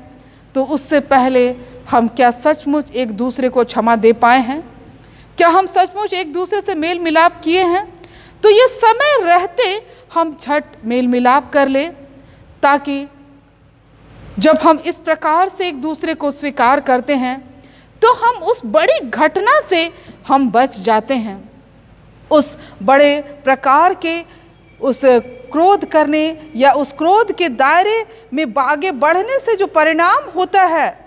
तो उससे पहले हम क्या सचमुच एक दूसरे को क्षमा दे पाए हैं? क्या हम सचमुच एक दूसरे से मेल मिलाप किए हैं? तो ये समय रहते हम झट मेल मिलाप कर ले, ताकि जब हम इस प्रकार से एक दूसरे को स्वीकार करते हैं, तो हम उस बड़ी घटना से हम बच जाते हैं। उस बड़े प्रकार के उस क्रोध करने या उस क्रोध के दायरे में आगे बढ़ने से जो परिणाम होता है,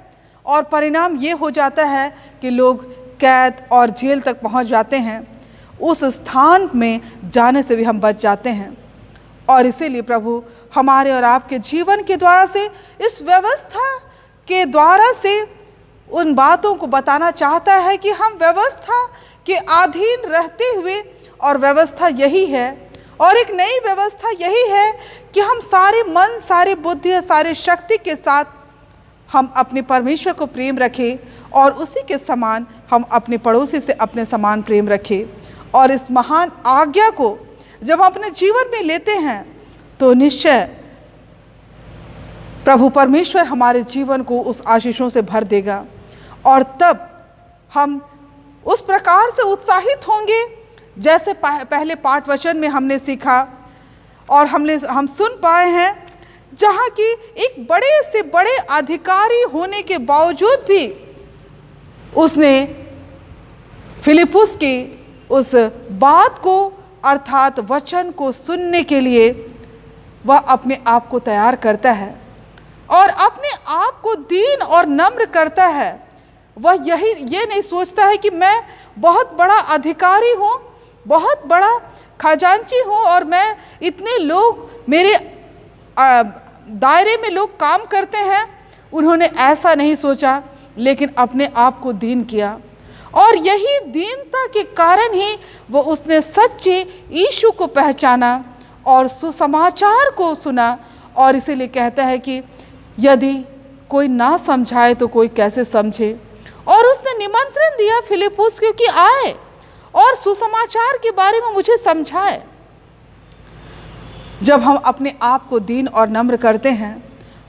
और परिणाम ये हो जाता है कि लोग कैद और जेल तक पहुंच जाते हैं, उस स्थान में जाने से भी हम बच जाते हैं। और इसीलिए प्रभु हमारे और आपके जीवन के द्वारा से, इस व्यवस्था के द्वारा से उन बातों को बताना चाहता है कि हम व्यवस्था के अधीन रहते हुए, और व्यवस्था यही है, और एक नई व्यवस्था यही है कि हम सारे मन, सारे बुद्धि, सारे शक्ति के साथ हम अपने परमेश्वर को प्रेम रखें, और उसी के समान हम अपने पड़ोसी से अपने समान प्रेम रखें। और इस महान आज्ञा को जब हम अपने जीवन में लेते हैं, तो निश्चय प्रभु परमेश्वर हमारे जीवन को उस आशीषों से भर देगा, और तब हम उस प्रकार से उत्साहित होंगे जैसे पहले पाठ वचन में हमने सीखा और हम सुन पाए हैं, जहाँ की एक बड़े से बड़े अधिकारी होने के बावजूद भी उसने फिलिप्पुस की उस बात को, अर्थात वचन को सुनने के लिए वह अपने आप को तैयार करता है और अपने आप को दीन और नम्र करता है। वह ये नहीं सोचता है कि मैं बहुत बड़ा अधिकारी हूँ, बहुत बड़ा खजांची हूँ और मैं इतने लोग मेरे दायरे में लोग काम करते हैं। उन्होंने ऐसा नहीं सोचा, लेकिन अपने आप को दीन किया, और यही दीनता के कारण ही वो उसने सच्चे यीशु को पहचाना और सुसमाचार को सुना। और इसीलिए कहता है कि यदि कोई ना समझाए तो कोई कैसे समझे। और उसने निमंत्रण दिया फिलिप्पुस को कि आए और सुसमाचार के बारे में मुझे समझाए। जब हम अपने आप को दीन और नम्र करते हैं,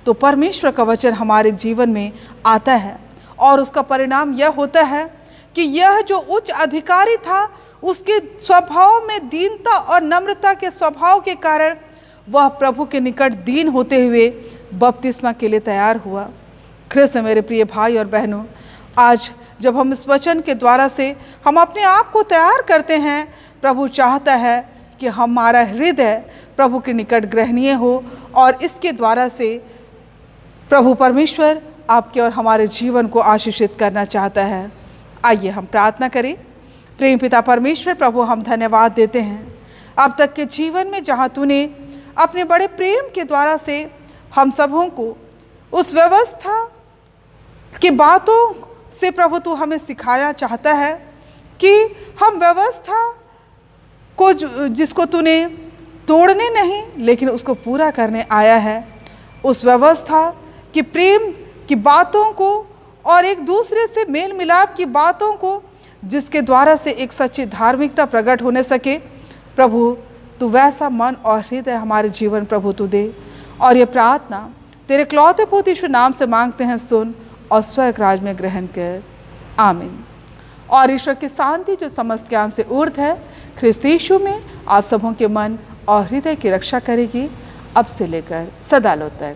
तो परमेश्वर का वचन हमारे जीवन में आता है, और उसका परिणाम यह होता है कि यह जो उच्च अधिकारी था, उसके स्वभाव में दीनता और नम्रता के स्वभाव के कारण वह प्रभु के निकट दीन होते हुए बपतिस्मा के लिए तैयार हुआ। ख्रिस्त मेरे प्रिय भाई और बहनों, आज जब हम इस वचन के द्वारा से हम अपने आप को तैयार करते हैं, प्रभु चाहता है कि हमारा हृदय प्रभु के निकट ग्रहणीय हो और इसके द्वारा से प्रभु परमेश्वर आपके और हमारे जीवन को आशीषित करना चाहता है। आइए हम प्रार्थना करें। प्रेम पिता परमेश्वर, प्रभु हम धन्यवाद देते हैं अब तक के जीवन में जहाँ तूने अपने बड़े प्रेम के द्वारा से हम सबों को उस व्यवस्था की बातों से प्रभु तू हमें सिखाना चाहता है कि हम व्यवस्था को जिसको तूने तोड़ने नहीं लेकिन उसको पूरा करने आया है, उस व्यवस्था की प्रेम की बातों को और एक दूसरे से मेल मिलाप की बातों को जिसके द्वारा से एक सच्ची धार्मिकता प्रकट होने सके, प्रभु तू वैसा मन और हृदय हमारे जीवन प्रभु तू दे। और ये प्रार्थना तेरे इकलौते पुत्र यीशु नाम से मांगते हैं, सुन और स्वर्ग राज में ग्रहण कर, आमीन। और ईश्वर की शांति जो समस्त ज्ञान से ऊर्ध्व है, ख्रिस्त यीशु में आप सबों के मन और हृदय की रक्षा करेगी अब से लेकर सदालों तक,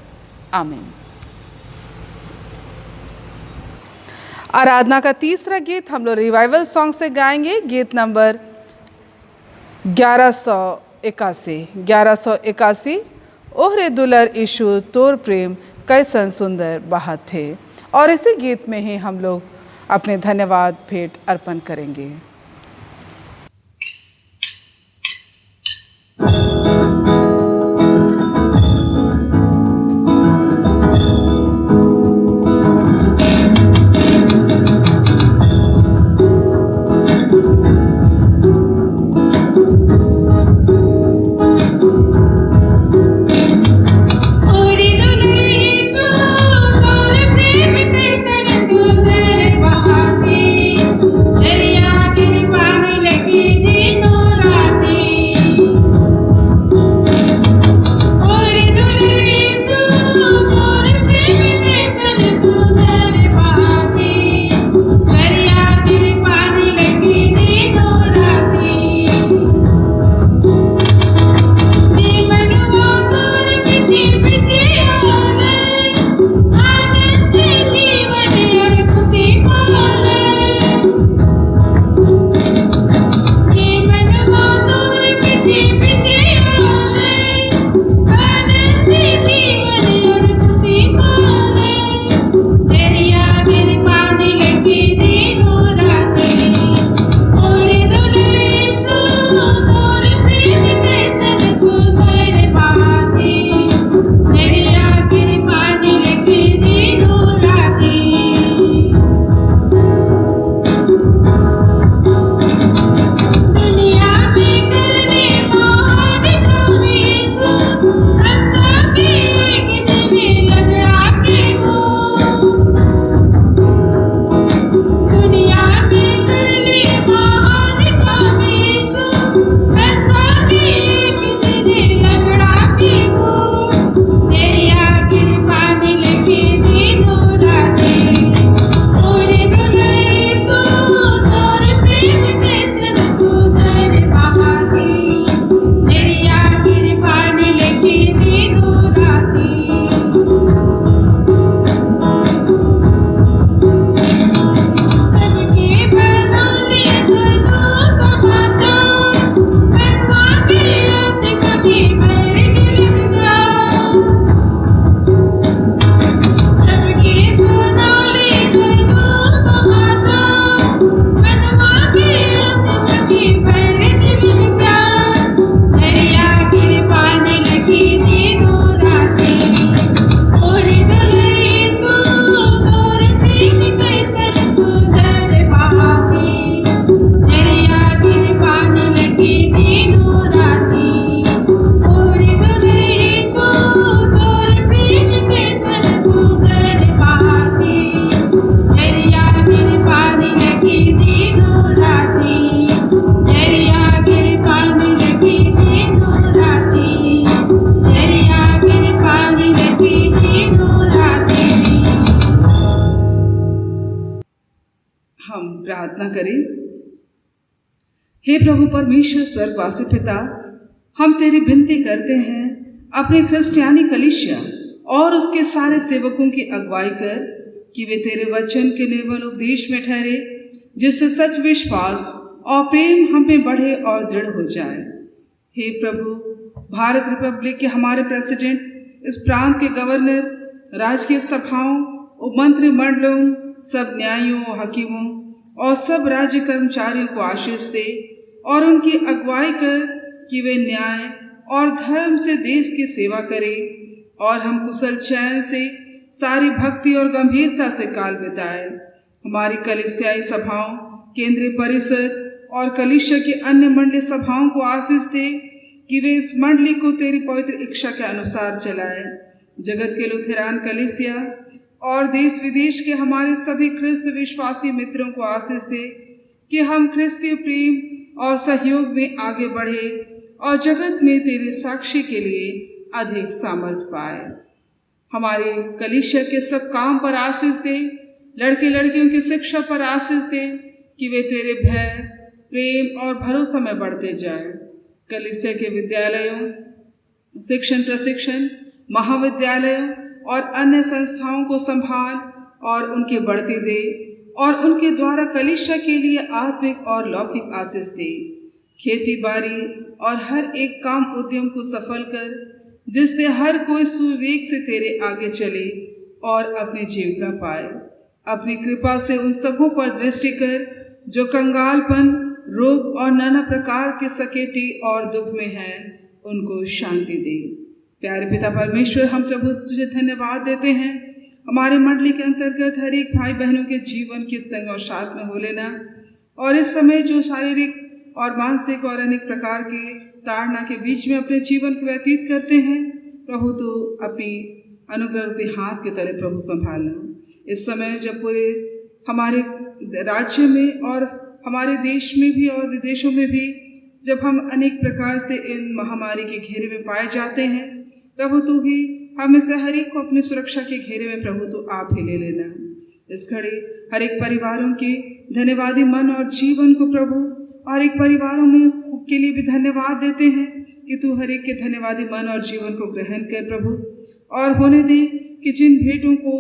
आमीन। आराधना का तीसरा गीत हम लोग रिवाइवल सॉन्ग से गाएंगे, गीत नंबर 1181। ओहरे दुलर ईशु तोर प्रेम कैसन सुंदर बात थे। और इसी गीत में ही हम लोग अपने धन्यवाद भेंट अर्पण करेंगे। हे प्रभु परमेश्वर स्वर्गवासी पिता, हम तेरी विनती करते हैं, अपने क्रिस्टियानी कलीसिया और उसके सारे सेवकों की अगुवाई कर कि वे तेरे वचन के निर्मल उपदेश में ठहरे, जिससे सच विश्वास और प्रेम हम में बढ़े और दृढ़ हो जाए। हे प्रभु, भारत रिपब्लिक के हमारे प्रेसिडेंट, इस प्रांत के गवर्नर, राजकीय सभाओं, उपमंत्रिमंडलों, सब न्यायियों और हकीमों और सब राज्य कर्मचारियों को आशीष दे और उनकी अगुवाई कर कि वे न्याय और धर्म से देश की सेवा करें और हम कुशल चैन से सारी भक्ति और गंभीरता से काल बिताए। हमारी कलीसियाई सभाओं, केंद्रीय परिषद और कलीसिया की अन्य मंडलीय सभाओं को आशीष दे कि वे इस मंडली को तेरी पवित्र इच्छा के अनुसार चलाए। जगत के लुथेरान कलीसिया और देश विदेश के हमारे सभी ख्रिस्त विश्वासी मित्रों को आशीष दे कि हम ख्रिस्तीय प्रेम और सहयोग में आगे बढ़े और जगत में तेरे साक्षी के लिए अधिक सामर्थ्य पाए। हमारे कलीसिया के सब काम पर आशीष दे, लड़के लड़कियों की शिक्षा पर आशीष दे कि वे तेरे भय, प्रेम और भरोसा में बढ़ते जाए। कलीसिया के विद्यालयों, शिक्षण प्रशिक्षण, महाविद्यालयों और अन्य संस्थाओं को संभाल और उनके बढ़ते दे और उनके द्वारा कलीसिया के लिए आत्मिक और लौकिक आशीष दे। खेती बाड़ी और हर एक काम उद्यम को सफल कर, जिससे हर कोई सुवेग से तेरे आगे चले और अपनी जीविका पाए। अपनी कृपा से उन सबों पर दृष्टि कर जो कंगालपन, रोग और नाना प्रकार के सकेती और दुख में हैं, उनको शांति दे। प्यारे पिता परमेश्वर, हम प्रभु तुझे धन्यवाद देते हैं हमारे मंडली के अंतर्गत हर एक भाई बहनों के जीवन की संग और साथ में हो लेना, और इस समय जो शारीरिक और मानसिक और अनेक प्रकार के ताड़ना के बीच में अपने जीवन को व्यतीत करते हैं, प्रभु तो अपनी अनुग्रह रूपी हाथ के तरह प्रभु संभालना। इस समय जब पूरे हमारे राज्य में और हमारे देश में भी और विदेशों में भी जब हम अनेक प्रकार से इन महामारी के घेरे में पाए जाते हैं, प्रभु तू भी हमें से हर एक को अपनी सुरक्षा के घेरे में प्रभु तो आप ही ले लेना। इस घड़ी हर एक परिवारों के धन्यवादी मन और जीवन को प्रभु और एक परिवारों में के लिए भी धन्यवाद देते हैं कि तू हर एक के धन्यवादी मन और जीवन को ग्रहण कर प्रभु, और होने दे कि जिन भेंटों को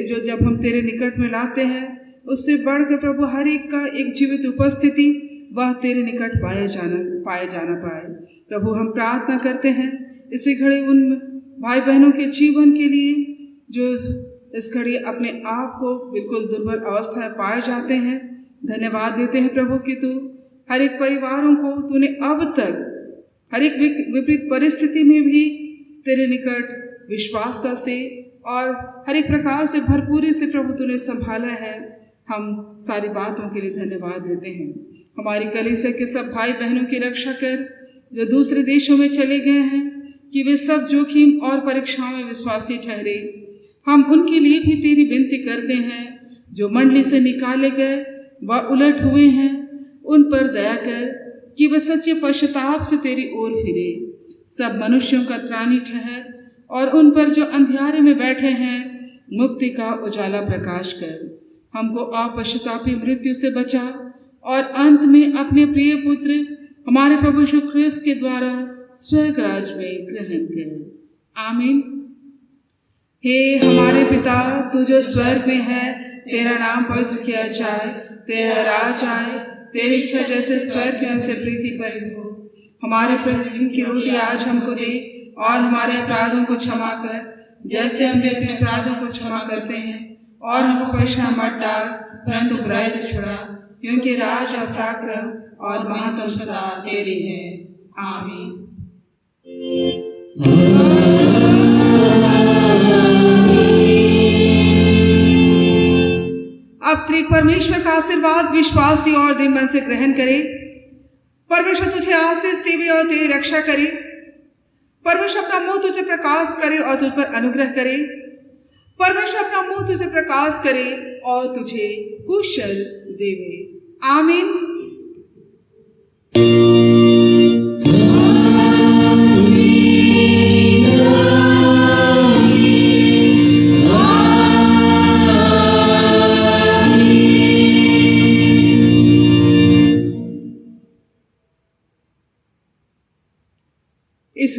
जो जब हम तेरे निकट में लाते हैं उससे बढ़कर प्रभु हर एक का एक जीवित उपस्थिति वह तेरे निकट पाए जाना पाए। प्रभु हम प्रार्थना करते हैं इसी घड़ी उन भाई बहनों के जीवन के लिए जो इस घड़ी अपने आप को बिल्कुल दुर्बल अवस्था में पाए जाते हैं। धन्यवाद देते हैं प्रभु कि तू हर एक परिवारों को तूने अब तक हर एक विपरीत परिस्थिति में भी तेरे निकट विश्वासता से और हर एक प्रकार से भरपूरी से प्रभु तूने संभाला है। हम सारी बातों के लिए धन्यवाद देते हैं। हमारी कलीसिया के सब भाई बहनों की रक्षा कर जो दूसरे देशों में चले गए हैं कि वे सब जोखिम और परीक्षाओं में विश्वासी ठहरे। हम उनके लिए भी तेरी विनती करते हैं जो मंडली से निकाले गए व उलट हुए हैं, उन पर दया कर कि वे सच्चे पश्चाताप से तेरी ओर फिरे। सब मनुष्यों का त्राणी ठहर और उन पर जो अंधियारे में बैठे हैं मुक्ति का उजाला प्रकाश कर। हमको अपश्चातापी मृत्यु से बचा और अंत में अपने प्रिय पुत्र हमारे प्रभु यीशु ख्रिस्त के द्वारा स्वर्ग राज में ग्रहण कर। आमीन। हे हमारे पिता, तू जो स्वर्ग में है, तेरा नाम पवित्र किया जाए, तेरा राज आए, तेरी इच्छा जैसे स्वर्ग में ऐसे पृथ्वी पर हो। हमारे प्रतिदिन की रोटी आज हमको दे और हमारे अपराधों को क्षमा कर जैसे हम भी अपने अपराधों को क्षमा करते हैं, और हमको परीक्षा मत डाल परंतु बुराई से छुड़ा, क्योंकि राज और पराक्रम और महान सदा तेरी है। आमीन। अब त्रिक परमेश्वर का आशीर्वाद विश्वासी और दिन मन से ग्रहण करे। परमेश्वर तुझे आशीष देवे और तेरी रक्षा करे। परमेश्वर अपना मुंह तुझे प्रकाश करे और तुझ पर अनुग्रह करे। परमेश्वर अपना मुंह तुझे प्रकाश करे और तुझे कुशल देवे। आमीन। इस